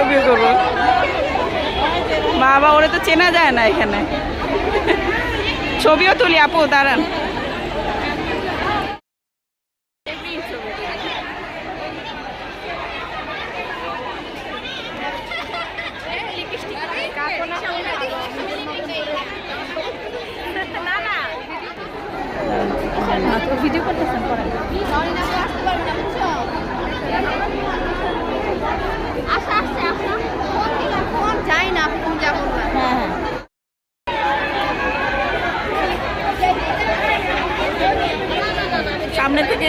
ছবি করবো। বাবা, ওরা তো চেনা যায় না এখানে। ছবিও তুলি আপু, দাঁড়ান। ভিডিও করতেছেন, করেন। যাই না, আপনি যাবো না। হ্যাঁ হ্যাঁ, সামনে থেকে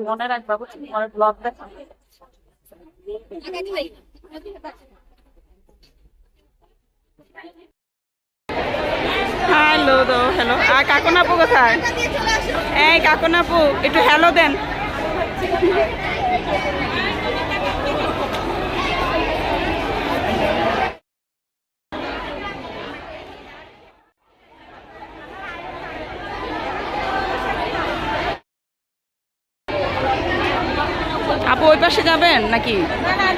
মনে রাখবা, তোমার ব্লগ দেখা। হ্যালো তো, হ্যালো। আর কাকনাপু কোথায়? এই কাকনাপু, একটু হ্যালো দেন। আপু ওই পাশে যাবেন নাকি? হ্যাঁ,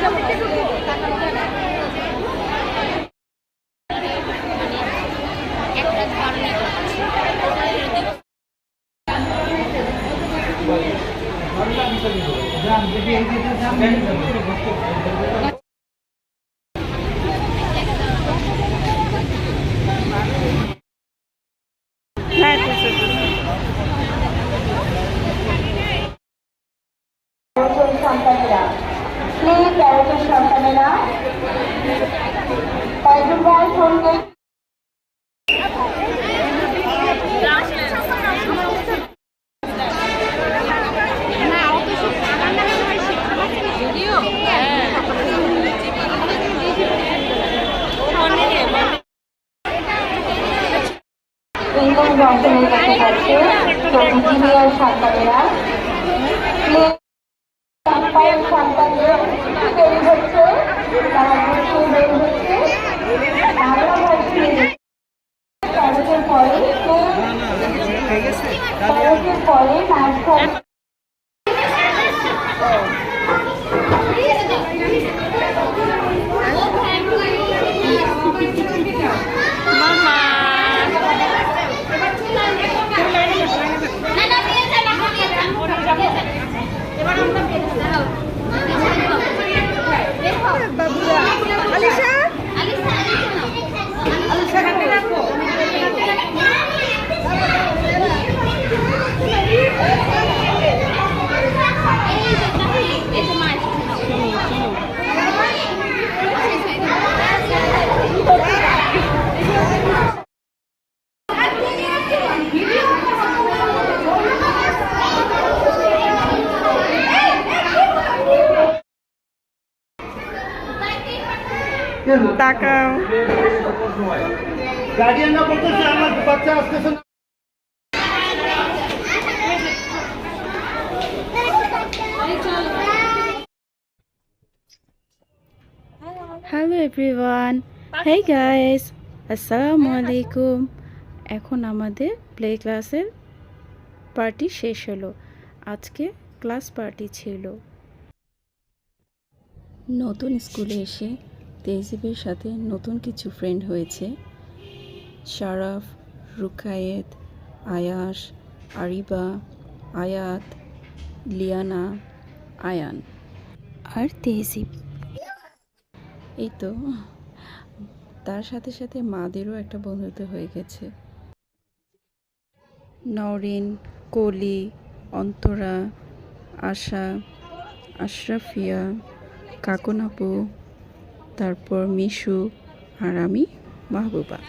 সন্তানেরা, প্লিজ 13 সন্তানেরা কয়েকবার ফোনকে জংশনের কাছে যাচ্ছে তো ইঞ্জিনিয়ার সন্তানেরা, প্লিজ সন্তানদের দেরি হচ্ছে, তারা ঘুরতে দেরি হচ্ছে। আমরা ভাবছি কলেজের পরে নাচ তাকাও। গার্ডিয়ানরা বলতেছে আমার বাচ্চা আসতেছে না। হ্যালো এভরিওয়ান, হেই গাইস, আসসালামু আলাইকুম। এখন আমাদের প্লে ক্লাসের পার্টি শেষ হলো। আজকে ক্লাস পার্টি ছিল। নতুন স্কুলে এসে তেহজিবের সাথে নতুন কিছু ফ্রেন্ড হয়েছে। শারাফ, রুকায়েত, আয়াস, আরিবা, আয়াত, লিয়ানা, আয়ান আর তেহজিব। এই তো, তার সাথে সাথে মাদেরও একটা বন্ধুত্ব হয়ে গেছে। নওরিন, কলি, অন্তরা, আশা, আশরাফিয়া, কাকনাপু, তারপর মিশু আর আমি মাহবুবা।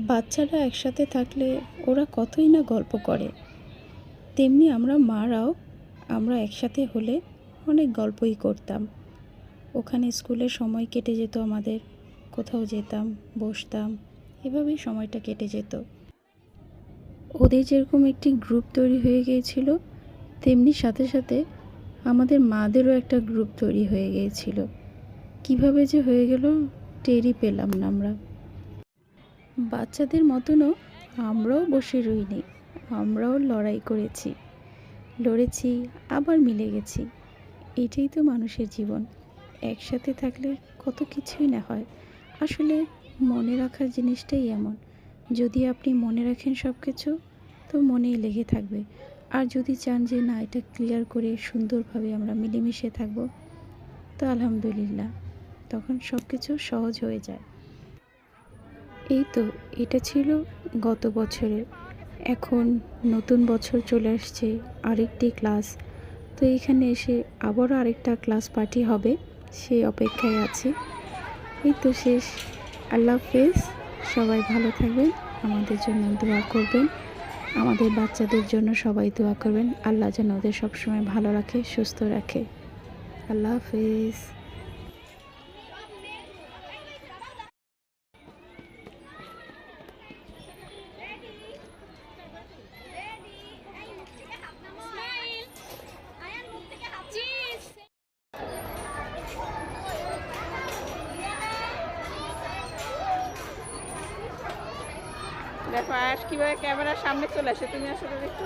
বাচ্চারা একসাথে থাকলে ওরা কতই না গল্প করে, তেমনি আমরা মারাও আমরা একসাথে হলে অনেক গল্পই করতাম। ওখানে স্কুলের সময় কেটে যেত আমাদের, কোথাও যেতাম, বসতাম, এভাবেই সময়টা কেটে যেত। ওদের যেরকম একটি গ্রুপ তৈরি হয়ে গিয়েছিল, তেমনি সাথে সাথে আমাদের মাদেরও একটা গ্রুপ তৈরি হয়ে গিয়েছিল। কিভাবে যে হয়ে গেল টেরই পেলাম না আমরা। বাচ্চাদের মতনও আমরাও বসে রইনি, আমরাও লড়াই করেছি, লড়েছি, আবার মিলে গেছি। এটাই তো মানুষের জীবন। একসাথে থাকলে কত কিছুই না হয়। আসলে মনে রাখার জিনিসটাই এমন, যদি আপনি মনে রাখেন সব কিছু, তো মনেই লেগে থাকবে। আর যদি চান যে না, এটা ক্লিয়ার করে সুন্দরভাবে আমরা মিলেমিশে থাকবো, তো আলহামদুলিল্লাহ, তখন সব কিছু সহজ হয়ে যায়। এই তো, এটা ছিল গত বছরের। এখন নতুন বছর চলে আসছে, আরেকটি ক্লাস। তো এখানে এসে আবারও আরেকটা ক্লাস পার্টি হবে, সেই অপেক্ষায় আছি। এই তো শেষ। আল্লাহ হাফেজ। সবাই ভালো থাকবেন, আমাদের জন্য দোয়া করবেন, আমাদের বাচ্চাদের জন্য সবাই দোয়া করবেন। আল্লাহ যেন ওদের সবসময় ভালো রাখে, সুস্থ রাখে। আল্লাহ হাফেজ। দেখো আয়াস কিভাবে ক্যামেরার সামনে চলে আসে, তুমি আসলে একটু